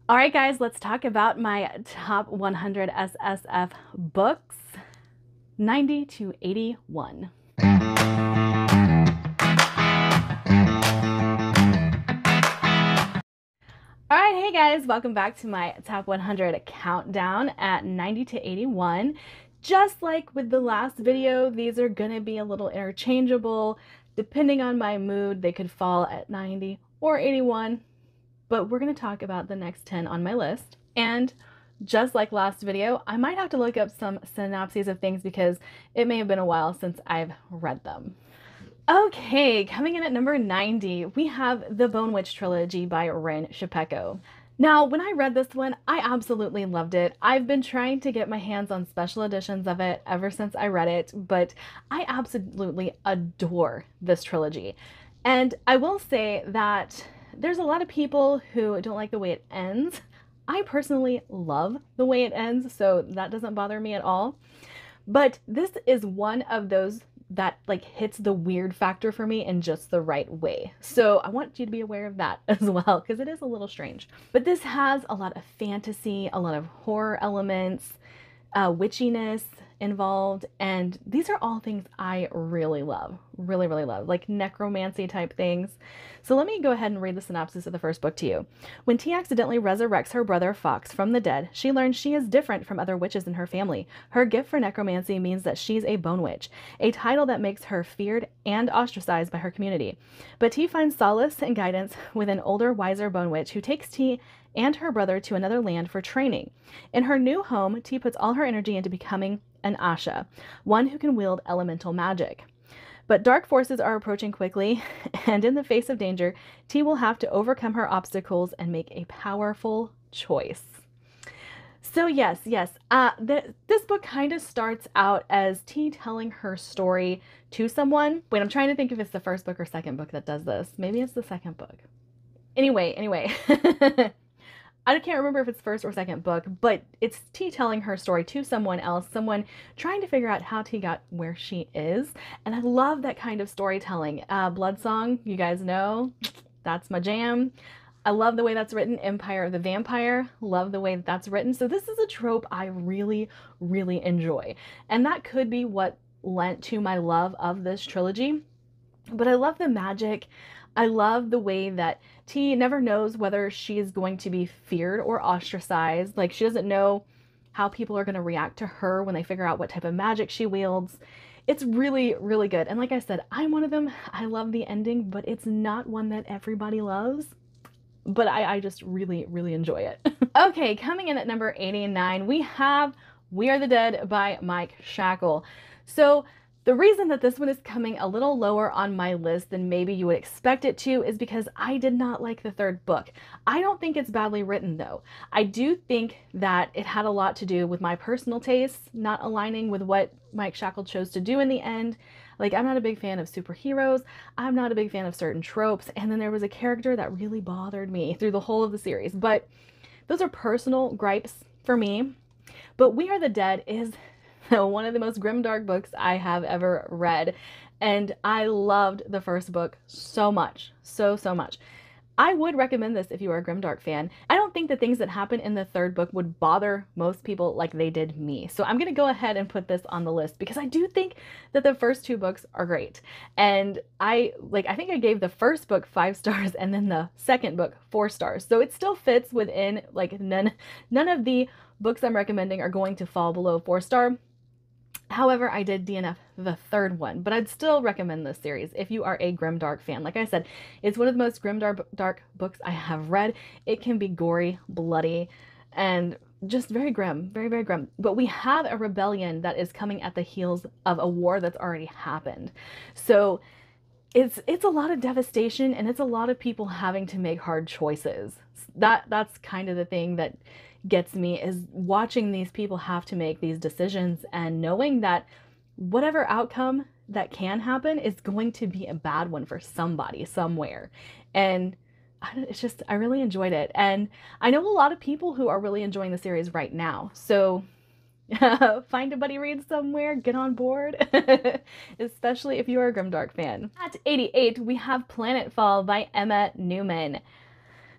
All right, guys, let's talk about my top 100 SFF books, 90 to 81. All right, hey guys, welcome back to my top 100 countdown at 90 to 81. Just like with the last video, these are gonna be a little interchangeable. Depending on my mood, they could fall at 90 or 81, but we're gonna talk about the next 10 on my list. And just like last video, I might have to look up some synopses of things because it may have been a while since I've read them. Okay, coming in at number 90, we have the Bone Witch trilogy by Rin Shipeko. Now, when I read this one, I absolutely loved it. I've been trying to get my hands on special editions of it ever since I read it, but I absolutely adore this trilogy. And I will say that there's a lot of people who don't like the way it ends. I personally love the way it ends, so that doesn't bother me at all. But this is one of those that like hits the weird factor for me in just the right way. So I want you to be aware of that as well, because it is a little strange. But this has a lot of fantasy, a lot of horror elements, witchiness involved, and these are all things I really love, really love, like necromancy type things. So let me go ahead and read the synopsis of the first book to you. When T accidentally resurrects her brother Fox from the dead, she learns she is different from other witches in her family. Her gift for necromancy means that she's a bone witch, a title that makes her feared and ostracized by her community. But T finds solace and guidance with an older, wiser bone witch who takes T and her brother to another land for training. In her new home, T puts all her energy into becoming an Asha, one who can wield elemental magic. But dark forces are approaching quickly, and in the face of danger, T will have to overcome her obstacles and make a powerful choice. So yes, this book kind of starts out as T telling her story to someone. Wait, I'm trying to think if it's the first book or second book that does this. Maybe it's the second book. Anyway. I can't remember if it's first or second book, but it's T telling her story to someone else, someone trying to figure out how T got where she is. And I love that kind of storytelling. Blood Song, you guys know, that's my jam. I love the way that's written. Empire of the Vampire, love the way that's written. So this is a trope I really enjoy. And that could be what lent to my love of this trilogy. But I love the magic. I love the way that T never knows whether she is going to be feared or ostracized. Like, she doesn't know how people are going to react to her when they figure out what type of magic she wields. It's really good. And like I said, I'm one of them. I love the ending, but it's not one that everybody loves. But I just really enjoy it. Okay, coming in at number 89, we have We Are the Dead by Mike Shackle. So the reason that this one is coming a little lower on my list than maybe you would expect it to is because I did not like the third book. I don't think it's badly written though. I do think that it had a lot to do with my personal tastes not aligning with what Mike Shackle chose to do in the end. Like, I'm not a big fan of superheroes. I'm not a big fan of certain tropes. And then there was a character that really bothered me through the whole of the series. But those are personal gripes for me. But We Are the Dead is one of the most grimdark books I have ever read, and I loved the first book so much, so much. I would recommend this if you are a grimdark fan. I don't think the things that happen in the third book would bother most people like they did me. So I'm gonna go ahead and put this on the list because I do think that the first two books are great. And I think I gave the first book 5 stars and then the second book 4 stars. So it still fits within, like, none of the books I'm recommending are going to fall below 4 star. However, I did DNF the third one, but I'd still recommend this series if you are a grimdark fan. Like I said, it's one of the most grimdark books I have read. It can be gory, bloody, and just very grim, very grim. But we have a rebellion that is coming at the heels of a war that's already happened. So it's a lot of devastation, and it's a lot of people having to make hard choices. That's kind of the thing that gets me, is watching these people have to make these decisions and knowing that whatever outcome that can happen is going to be a bad one for somebody somewhere. And I really enjoyed it. And I know a lot of people who are really enjoying the series right now. So find a buddy read somewhere, get on board, especially if you are a grimdark fan. At 88, we have Planetfall by Emma Newman.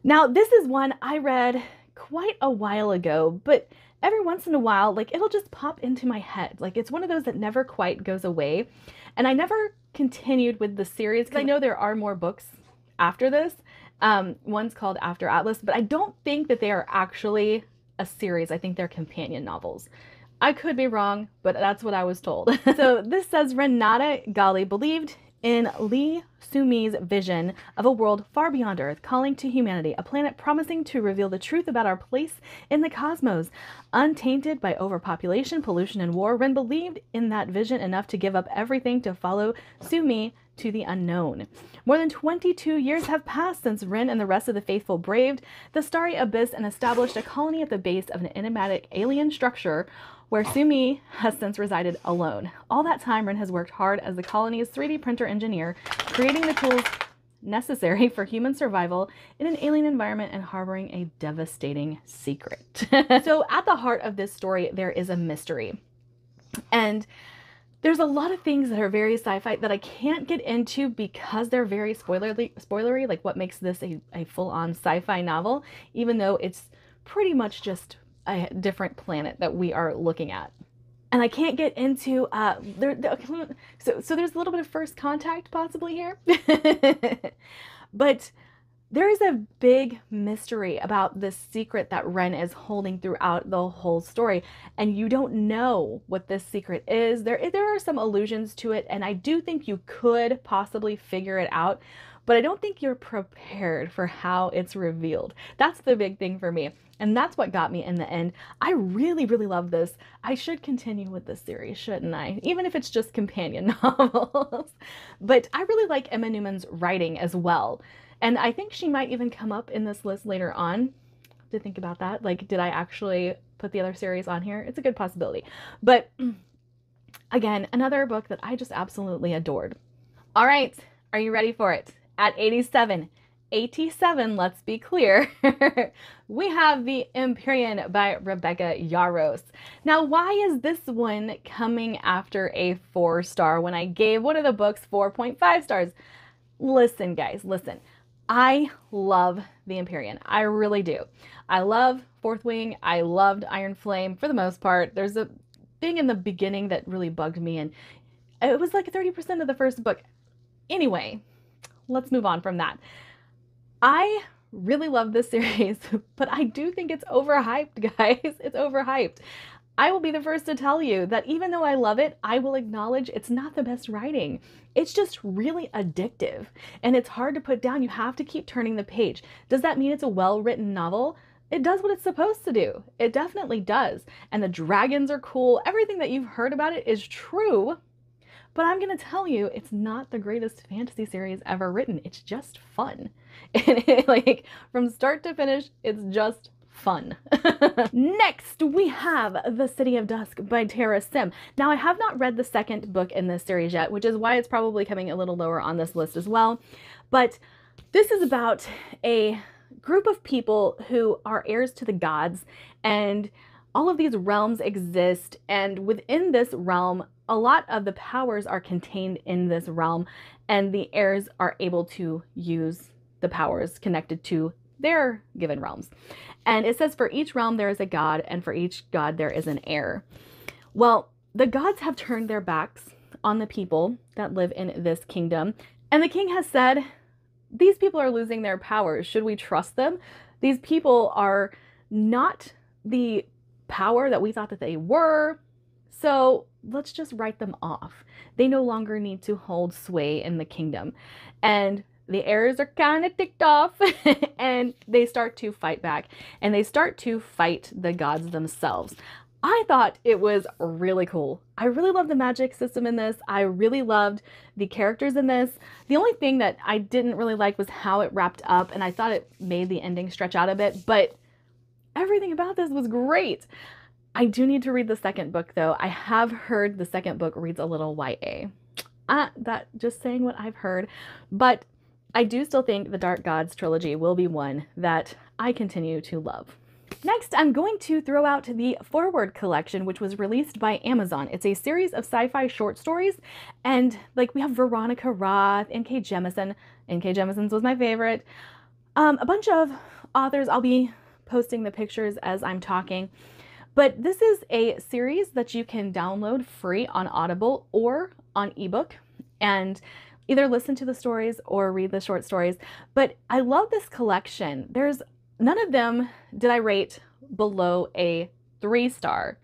Now, this is one I read quite a while ago, but every once in a while, like it'll just pop into my head. Like it's one of those that never quite goes away. And I never continued with the series because I know there are more books after this. One's called After Atlas, but I don't think that they are actually a series. I think they're companion novels. I could be wrong, but that's what I was told. So this says Renata Gali believed in Li Sumi's vision of a world far beyond Earth, calling to humanity, a planet promising to reveal the truth about our place in the cosmos. Untainted by overpopulation, pollution, and war, Ren believed in that vision enough to give up everything to follow Sumi to the unknown. More than 22 years have passed since Ren and the rest of the faithful braved the starry abyss and established a colony at the base of an enigmatic alien structure where Sumi has since resided alone. All that time, Ren has worked hard as the colony's 3D printer engineer, creating the tools necessary for human survival in an alien environment and harboring a devastating secret. So at the heart of this story, there is a mystery. And there's a lot of things that are very sci-fi that I can't get into because they're very spoilery, like what makes this a full-on sci-fi novel, even though it's pretty much just a different planet that we are looking at. And I can't get into, so there's a little bit of first contact possibly here. But there is a big mystery about this secret that Ren is holding throughout the whole story. And you don't know what this secret is. There are some allusions to it, and I do think you could possibly figure it out, but I don't think you're prepared for how it's revealed. That's the big thing for me. And that's what got me in the end. I really, really love this. I should continue with this series, shouldn't I? Even if it's just companion novels. But I really like Emma Newman's writing as well. And I think she might even come up in this list later on. To think about that. Like, did I actually put the other series on here? It's a good possibility. But again, another book that I just absolutely adored. All right, are you ready for it? At 87, let's be clear, we have The Empyrean by Rebecca Yarros. Now, why is this one coming after a 4-star when I gave one of the books 4.5 stars? Listen, guys, listen. I love The Empyrean. I really do. I love Fourth Wing. I loved Iron Flame for the most part. There's a thing in the beginning that really bugged me, and it was like 30% of the first book. Anyway, let's move on from that. I really love this series, but I do think it's overhyped, guys. It's overhyped. I will be the first to tell you that even though I love it, I will acknowledge it's not the best writing. It's just really addictive, and it's hard to put down. You have to keep turning the page. Does that mean it's a well-written novel? It does what it's supposed to do. It definitely does. And the dragons are cool. Everything that you've heard about it is true. But I'm going to tell you, it's not the greatest fantasy series ever written. It's just fun. And like, from start to finish, it's just fun. Next, we have The City of Dusk by Tara Sim. Now, I have not read the second book in this series yet, which is why it's probably coming a little lower on this list as well. But this is about a group of people who are heirs to the gods, and all of these realms exist, and within this realm, a lot of the powers are contained in this realm, and the heirs are able to use the powers connected to their given realms. And it says for each realm there is a god, and for each god there is an heir. Well, the gods have turned their backs on the people that live in this kingdom, and the king has said, these people are losing their powers. Should we trust them? These people are not the power that we thought that they were, so let's just write them off. They no longer need to hold sway in the kingdom. And the heirs are kind of ticked off and they start to fight back, and they start to fight the gods themselves. I thought it was really cool. I really loved the magic system in this. I really loved the characters in this. The only thing that I didn't really like was how it wrapped up, and I thought it made the ending stretch out a bit, but everything about this was great. I do need to read the second book though. I have heard the second book reads a little YA. That just saying what I've heard, but I do still think the Dark Gods trilogy will be one that I continue to love. Next, I'm going to throw out the Forward collection, which was released by Amazon. It's a series of sci-fi short stories, and like we have Veronica Roth, N.K. Jemisin. N.K. Jemison's was my favorite. A bunch of authors. I'll be posting the pictures as I'm talking. But this is a series that you can download free on Audible or on ebook and either listen to the stories or read the short stories. But I love this collection. There's none of them did I rate below a 3-star.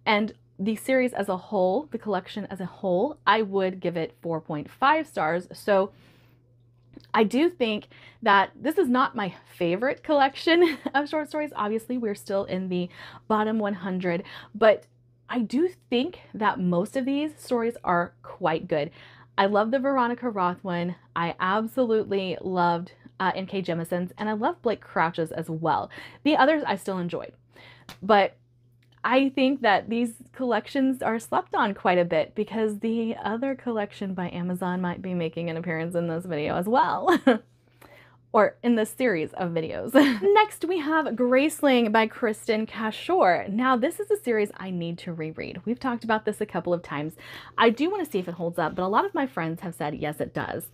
And the series as a whole, the collection as a whole, I would give it 4.5 stars. So I do think that this is not my favorite collection of short stories. Obviously, we're still in the bottom 100, but I do think that most of these stories are quite good. I love the Veronica Roth one. I absolutely loved N.K. Jemison's, and I love Blake Crouch's as well. The others I still enjoyed, but I think that these collections are slept on quite a bit because the other collection by Amazon might be making an appearance in this video as well. Or in this series of videos. Next, we have Graceling by Kristen Cashore. Now, this is a series I need to reread. We've talked about this a couple of times. I do want to see if it holds up, but a lot of my friends have said, yes, it does.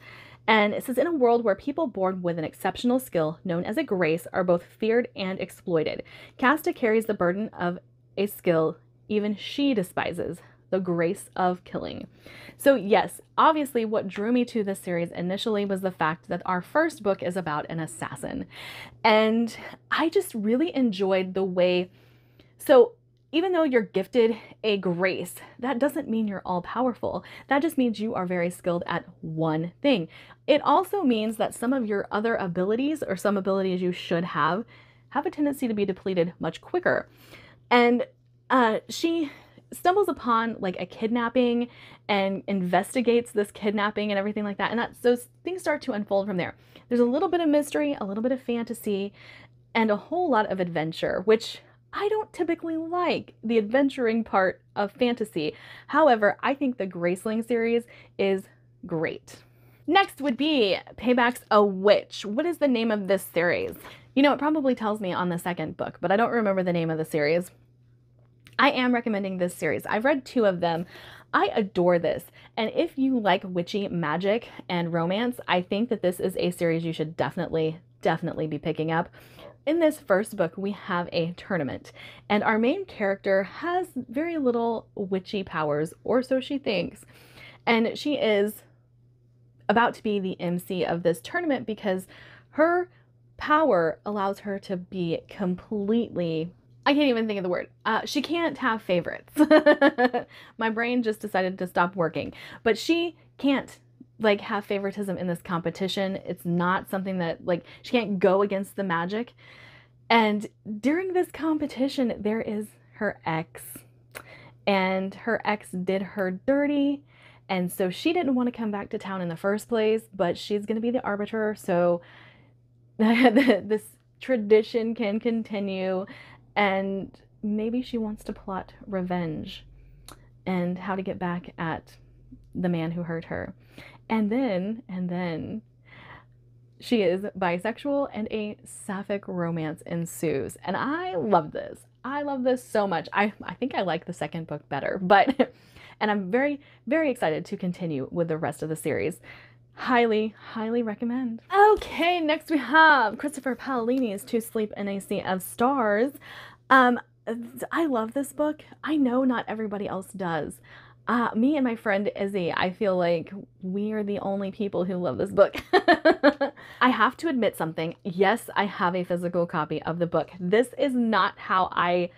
And it says, in a world where people born with an exceptional skill known as a grace are both feared and exploited, Casta carries the burden of a skill even she despises, the grace of killing. So yes, obviously what drew me to this series initially was the fact that our first book is about an assassin. And I just really enjoyed the way, so even though you're gifted a grace, that doesn't mean you're all powerful. That just means you are very skilled at one thing. It also means that some of your other abilities, or some abilities you should have a tendency to be depleted much quicker. And she stumbles upon like a kidnapping and investigates this kidnapping and everything like that. And so things start to unfold from there. There's a little bit of mystery, a little bit of fantasy, and a whole lot of adventure, which I don't typically like the adventuring part of fantasy. However, I think the Graceling series is great. Next would be Payback's a Witch. What is the name of this series? You know, it probably tells me on the second book, but I don't remember the name of the series. I am recommending this series. I've read 2 of them. I adore this. And if you like witchy magic and romance, I think that this is a series you should definitely be picking up. In this first book, we have a tournament, and our main character has very little witchy powers, or so she thinks. And she is about to be the MC of this tournament because her power allows her to be completely, I can't even think of the word. She can't have favorites. My brain just decided to stop working. But she can't like have favoritism in this competition. It's not something that like she can't go against the magic. And during this competition, there is her ex. And her ex did her dirty. And so she didn't want to come back to town in the first place, but she's going to be the arbiter. So this tradition can continue. And maybe she wants to plot revenge and how to get back at the man who hurt her. And then she is bisexual and a sapphic romance ensues. And I love this. I love this so much. I think I like the second book better, but, and I'm very, very excited to continue with the rest of the series. Highly recommend. Okay, next we have Christopher Paolini's To Sleep in a Sea of Stars. I love this book. I know not everybody else does. Me and my friend Izzy, I feel like we are the only people who love this book. I have to admit something. Yes, I have a physical copy of the book. This is not how I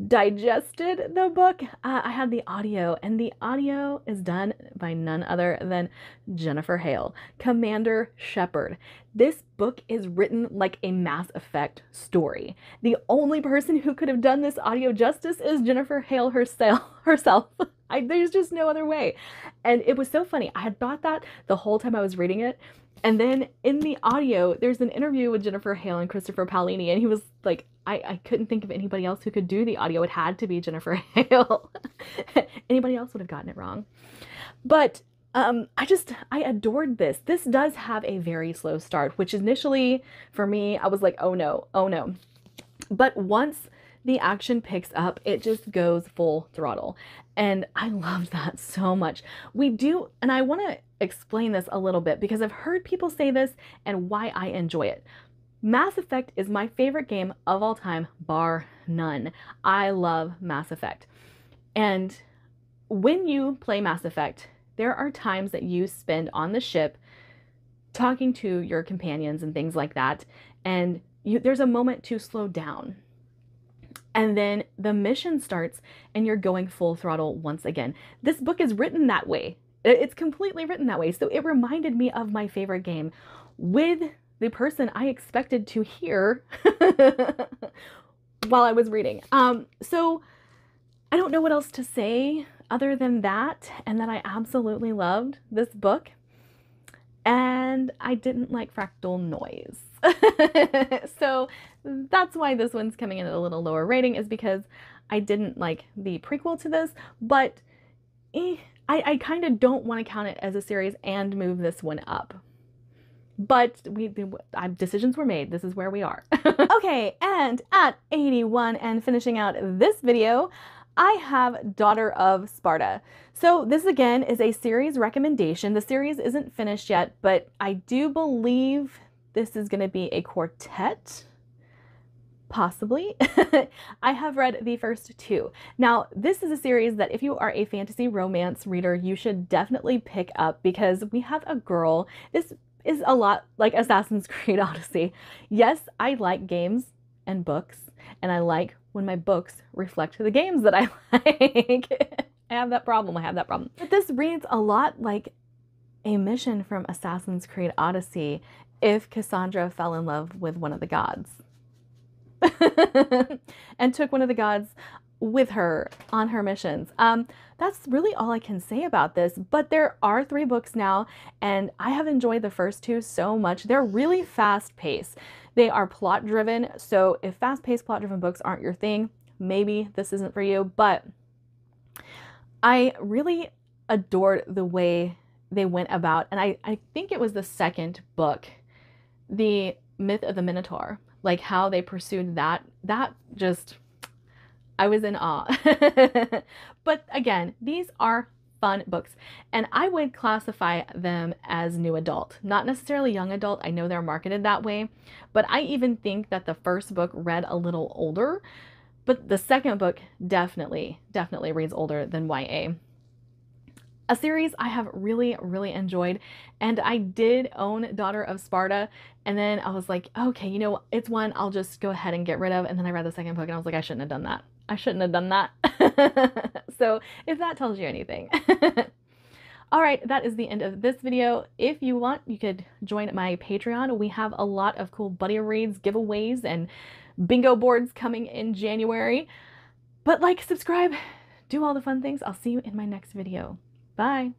digested the book. I had the audio, and the audio is done by none other than Jennifer Hale, Commander Shepard. This book is written like a Mass Effect story. The only person who could have done this audio justice is Jennifer Hale herself. There's just no other way. And it was so funny. I had thought that the whole time I was reading it. And then in the audio, there's an interview with Jennifer Hale and Christopher Paolini, and he was like, I couldn't think of anybody else who could do the audio. It had to be Jennifer Hale. Anybody else would have gotten it wrong. But I adored this. This does have a very slow start, which initially for me, I was like, oh no. But once the action picks up, it just goes full throttle. And I love that so much. And I want to explain this a little bit because I've heard people say this and why I enjoy it. Mass Effect is my favorite game of all time, bar none. I love Mass Effect. And when you play Mass Effect, there are times that you spend on the ship talking to your companions and things like that, and there's a moment to slow down. And then the mission starts and you're going full throttle once again. This book is written that way. It's completely written that way. So it reminded me of my favorite game with the person I expected to hear while I was reading. So I don't know what else to say other than that, and that I absolutely loved this book. And I didn't like fractal noise. So that's why this one's coming in at a little lower rating, is because I didn't like the prequel to this, but I kind of don't want to count it as a series and move this one up. But decisions were made. This is where we are. Okay, and at 81 and finishing out this video, I have Daughter of Sparta. So this again is a series recommendation. The series isn't finished yet, but I do believe this is going to be a quartet. Possibly. I have read the first two. Now, this is a series that if you are a fantasy romance reader, you should definitely pick up, because we have a girl. This is a lot like Assassin's Creed Odyssey. Yes, I like games and books, and I like when my books reflect the games that I like. I have that problem. But this reads a lot like a mission from Assassin's Creed Odyssey if Cassandra fell in love with one of the gods. And took one of the gods with her on her missions. That's really all I can say about this, but there are 3 books now, and I have enjoyed the first 2 so much. They're really fast-paced. They are plot-driven, so if fast-paced, plot-driven books aren't your thing, maybe this isn't for you, but I really adored the way they went about, and I think it was the second book, the Myth of the Minotaur, like how they pursued that just, I was in awe. But again, these are fun books, and I would classify them as new adult, not necessarily young adult. I know they're marketed that way, but I even think that the first book read a little older, but the second book definitely reads older than YA. A series I have really enjoyed, and I did own Daughter of Sparta, and then I was like, okay, you know, it's one I'll just go ahead and get rid of, and then I read the second book and I was like, I shouldn't have done that. I shouldn't have done that. So if that tells you anything. All right, that is the end of this video. If you want, you could join my Patreon. We have a lot of cool buddy reads, giveaways, and bingo boards coming in January. But like, subscribe, do all the fun things. I'll see you in my next video. Bye.